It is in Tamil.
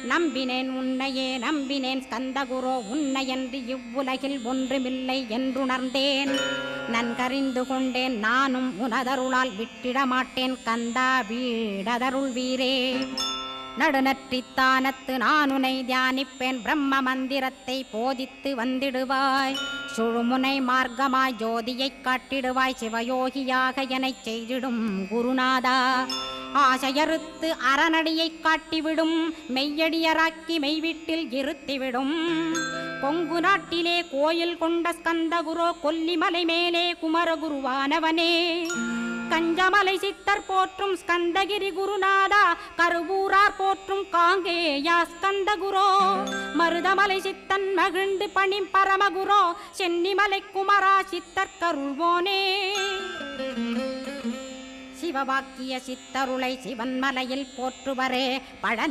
நம்பினேன் உன்னையே நம்பினேன் ஸ்கந்தகுரோ உன்னையன்றி இவ்வுலகில் ஒன்றுமில்லை என்றுணர்ந்தேன். நன்கறிந்து கொண்டேன் நானும் உனதருளால் விட்டிட மாட்டேன் கந்தா வீடதருள் வீரே. நடுநற்றித்தானத்து நானுனை தியானிப்பேன் பிரம்ம மந்திரத்தை போதித்து வந்திடுவாய். சுழுமுனை மார்க்கமாய் ஜோதியைக் காட்டிடுவாய் சிவயோகியாக எனச் செய்திடும் குருநாதா. ஆசையறுத்து அறநடியைக் காட்டிவிடும் மெய்யடியராக்கி மெய்வீட்டில் இருத்திவிடும். கொங்கு நாட்டிலே கோயில் கொண்ட ஸ்கந்தகுரோ கொல்லிமலை மேலே குமரகுருவானவனே. கஞ்சமலை சித்தர் போற்றும் ஸ்கந்தகிரி குருநாதா கருவூரார் போற்றும் காங்கேயா ஸ்கந்தகுரோ. மருதமலை சித்தன் மகிழ்ந்து பணி பரமகுரோ சென்னிமலை குமரா சித்தர் கருள்வோனே. சிவவாக்கிய சித்தருளை சிவன்மலையில் போற்றுவரே பழனி